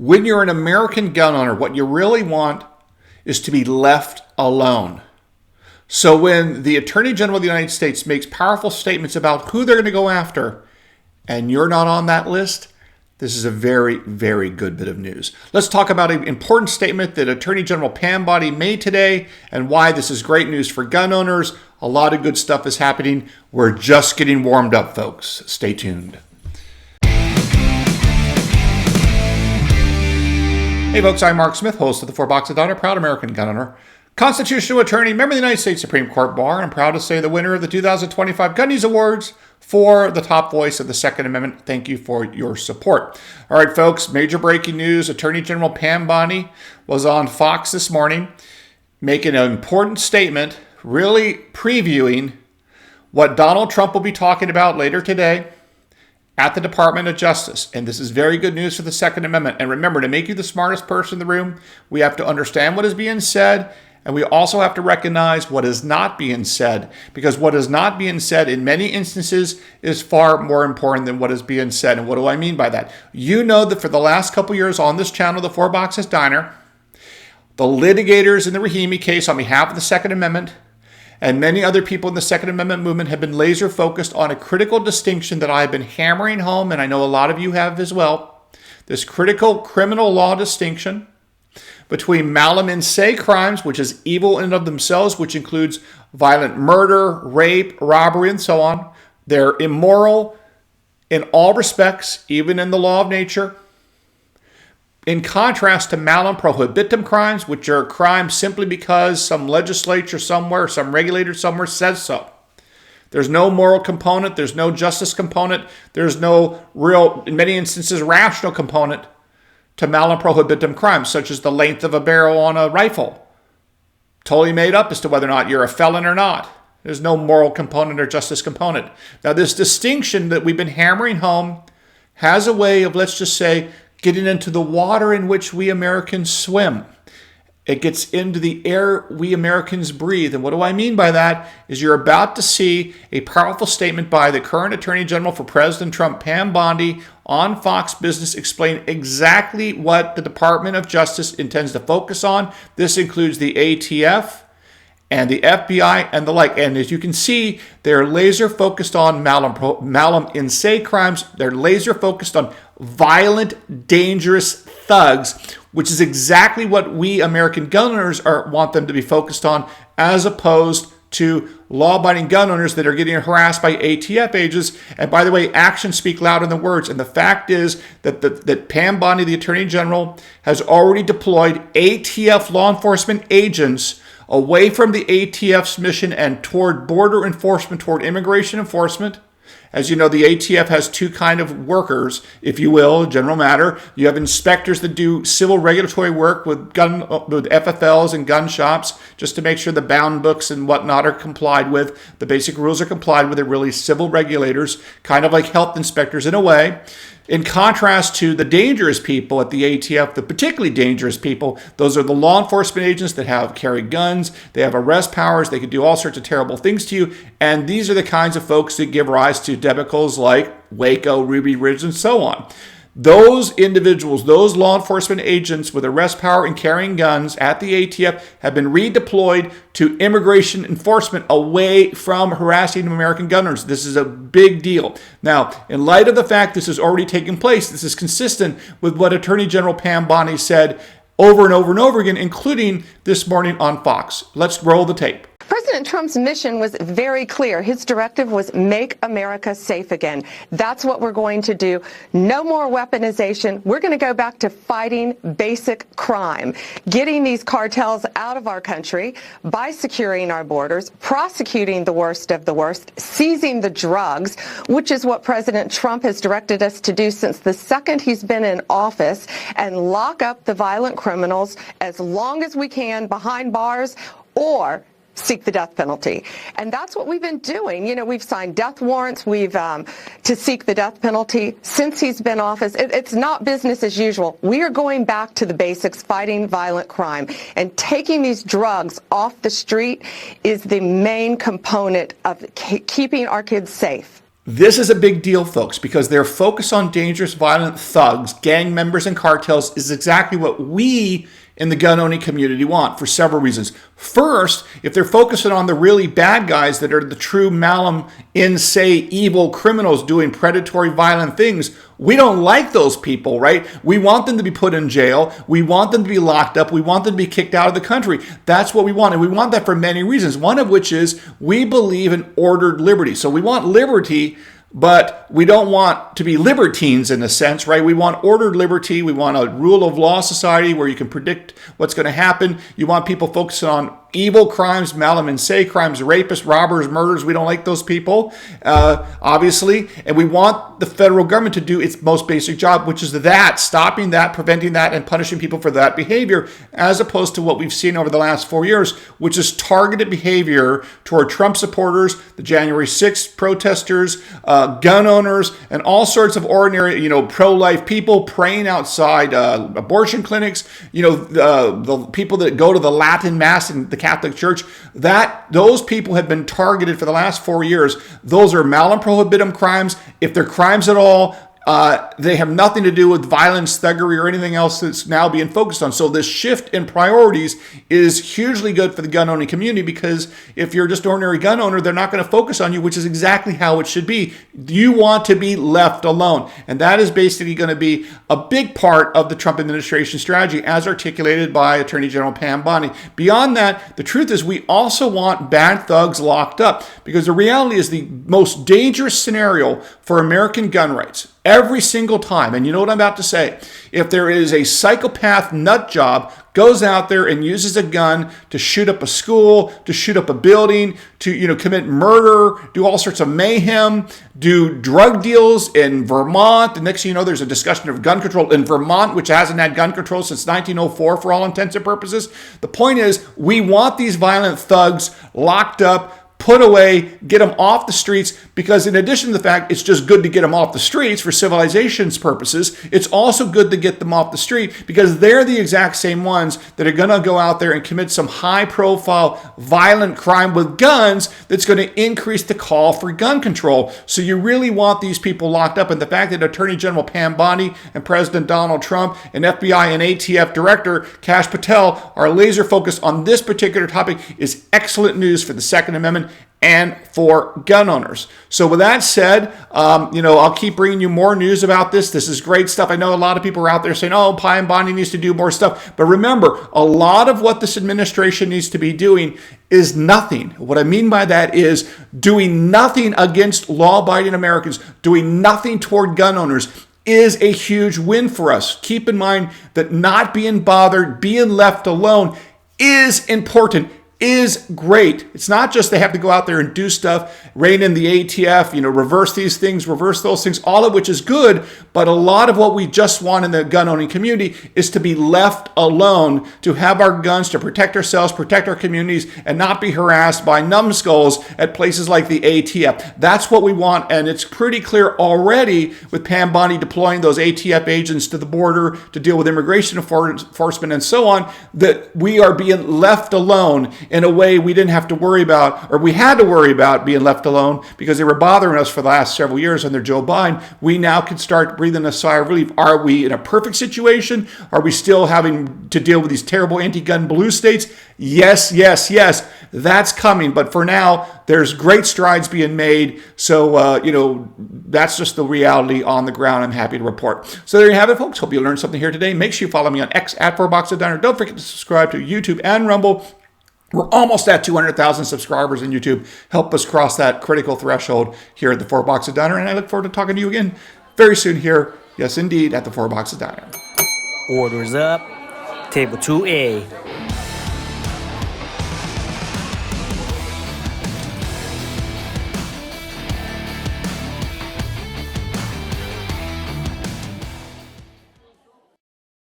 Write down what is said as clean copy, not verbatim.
When you're an American gun owner, what you really want is to be left alone. So when the Attorney General of the United States makes powerful statements about who they're going to go after, and you're not on that list, this is a very, very good bit of news. Let's talk about an important statement that Attorney General Pam Bondi made today and why this is great news for gun owners. A lot of good stuff is happening. We're just getting warmed up, folks. Stay tuned. Hey folks, I'm Mark Smith, host of the Four Boxes Diner, proud American gun owner, constitutional attorney, member of the United States Supreme Court Bar, and I'm proud to say the winner of the 2025 Gundies Awards for the top voice of the Second Amendment. Thank you for your support. All right, folks, major breaking news. Attorney General Pam Bondi was on Fox this morning making an important statement, really previewing what Donald Trump will be talking about later today at the Department of Justice. And this is very good news for the Second Amendment. And remember, to make you the smartest person in the room, we have to understand what is being said, and we also have to recognize what is not being said, because what is not being said in many instances is far more important than what is being said. And what do I mean by that? You know that for the last couple years on this channel, the Four Boxes Diner, the litigators in the Rahimi case on behalf of the Second Amendment and many other people in the Second Amendment movement have been laser focused on a critical distinction that I've been hammering home, and I know a lot of you have as well. This critical criminal law distinction between malum in se crimes, which is evil in and of themselves, which includes violent murder, rape, robbery, and so on. They're immoral in all respects, even in the law of nature. In contrast to malum prohibitum crimes, which are crimes simply because some legislature somewhere, some regulator somewhere says so. There's no moral component, there's no justice component, there's no real, in many instances, rational component to malum prohibitum crimes, such as the length of a barrel on a rifle. Totally made up as to whether or not you're a felon or not. There's no moral component or justice component. Now, this distinction that we've been hammering home has a way of, let's just say, getting into the water in which we Americans swim. It gets into the air we Americans breathe. And what do I mean by that is you're about to see a powerful statement by the current Attorney General for President Trump, Pam Bondi, on Fox Business, explain exactly what the Department of Justice intends to focus on. This includes the ATF and the FBI and the like. And as you can see, they're laser focused on malum in se crimes. They're laser focused on violent, dangerous thugs, which is exactly what we American gun owners want them to be focused on, as opposed to law-abiding gun owners that are getting harassed by ATF agents. And by the way, actions speak louder than words. And the fact is that Pam Bondi, the Attorney General, has already deployed ATF law enforcement agents away from the ATF's mission and toward border enforcement, toward immigration enforcement. As you know, the ATF has two kind of workers, if you will, general matter. You have inspectors that do civil regulatory work with FFLs and gun shops, just to make sure the bound books and whatnot are complied with. The basic rules are complied with. They're really civil regulators, kind of like health inspectors in a way. In contrast to the dangerous people at the ATF, the particularly dangerous people, those are the law enforcement agents that carry guns, they have arrest powers, they can do all sorts of terrible things to you, and these are the kinds of folks that give rise to debacles like Waco, Ruby Ridge, and so on. Those individuals, those law enforcement agents with arrest power and carrying guns at the ATF have been redeployed to immigration enforcement away from harassing American gun owners. This is a big deal. Now, in light of the fact this is already taking place, this is consistent with what Attorney General Pam Bondi said over and over and over again, including this morning on Fox. Let's roll the tape. President Trump's mission was very clear. His directive was make America safe again. That's what we're going to do. No more weaponization. We're going to go back to fighting basic crime, getting these cartels out of our country by securing our borders, prosecuting the worst of the worst, seizing the drugs, which is what President Trump has directed us to do since the second he's been in office, and lock up the violent criminals as long as we can behind bars or seek the death penalty. And that's what we've been doing. You know, we've signed death warrants. We've to seek the death penalty since he's been in office. It's not business as usual. We are going back to the basics, fighting violent crime. And taking these drugs off the street is the main component of keeping our kids safe. This is a big deal, folks, because their focus on dangerous, violent thugs, gang members, and cartels is exactly what we in the gun-owning community want for several reasons. First, if they're focusing on the really bad guys that are the true Malum, insane, evil criminals doing predatory, violent things, we don't like those people, right? We want them to be put in jail. We want them to be locked up. We want them to be kicked out of the country. That's what we want. And we want that for many reasons. One of which is we believe in ordered liberty. So we want liberty, but we don't want to be libertines in a sense, right? We want ordered liberty. We want a rule of law society where you can predict what's going to happen. You want people focusing on evil crimes, Malum and say crimes, rapists, robbers, murders. We don't like those people, obviously. And we want the federal government to do its most basic job, which is that, stopping that, preventing that, and punishing people for that behavior, as opposed to what we've seen over the last 4 years, which is targeted behavior toward Trump supporters, the January 6th protesters, gun owners, and all sorts of ordinary, pro-life people praying outside abortion clinics, the people that go to the Latin Mass in the Catholic Church, those people have been targeted for the last 4 years. Those are Malum prohibitum crimes. If they're crimes at all, they have nothing to do with violence, thuggery, or anything else that's now being focused on. So this shift in priorities is hugely good for the gun-owning community, because if you're just an ordinary gun owner, they're not going to focus on you, which is exactly how it should be. You want to be left alone. And that is basically going to be a big part of the Trump administration strategy, as articulated by Attorney General Pam Bondi. Beyond that, the truth is we also want bad thugs locked up, because the reality is the most dangerous scenario for American gun rights every single time, and you know what I'm about to say, if there is a psychopath nut job goes out there and uses a gun to shoot up a school, to shoot up a building, to commit murder, do all sorts of mayhem, do drug deals in Vermont. The next thing you know, there's a discussion of gun control in Vermont, which hasn't had gun control since 1904 for all intents and purposes. The point is, we want these violent thugs locked up, put away, get them off the streets, because in addition to the fact it's just good to get them off the streets for civilization's purposes, it's also good to get them off the street because they're the exact same ones that are going to go out there and commit some high-profile, violent crime with guns that's going to increase the call for gun control. So you really want these people locked up, and the fact that Attorney General Pam Bondi and President Donald Trump and FBI and ATF Director Kash Patel are laser focused on this particular topic is excellent news for the Second Amendment and for gun owners. So with that said, I'll keep bringing you more news about this. This is great stuff. I know a lot of people are out there saying, Pam Bondi needs to do more stuff. But remember, a lot of what this administration needs to be doing is nothing. What I mean by that is doing nothing against law-abiding Americans, doing nothing toward gun owners is a huge win for us. Keep in mind that not being bothered, being left alone is important, is great. It's not just they have to go out there and do stuff, rein in the ATF, reverse these things, reverse those things, all of which is good. But a lot of what we just want in the gun owning community is to be left alone, to have our guns, to protect ourselves, protect our communities, and not be harassed by numbskulls at places like the ATF. That's what we want. And it's pretty clear already with Pam Bondi deploying those ATF agents to the border to deal with immigration enforcement and so on, that we are being left alone in a way we didn't have to worry about, or we had to worry about being left alone because they were bothering us for the last several years under Joe Biden. We now can start breathing a sigh of relief. Are we in a perfect situation? Are we still having to deal with these terrible anti-gun blue states? Yes. That's coming. But for now, there's great strides being made. So, that's just the reality on the ground. I'm happy to report. So there you have it, folks. Hope you learned something here today. Make sure you follow me on X at 4boxofdiner. Don't forget to subscribe to YouTube and Rumble. We're almost at 200,000 subscribers on YouTube. Help us cross that critical threshold here at the 4 Box of Diner. And I look forward to talking to you again very soon here. Yes, indeed, at the 4 Box of Diner. Orders up. Table 2A.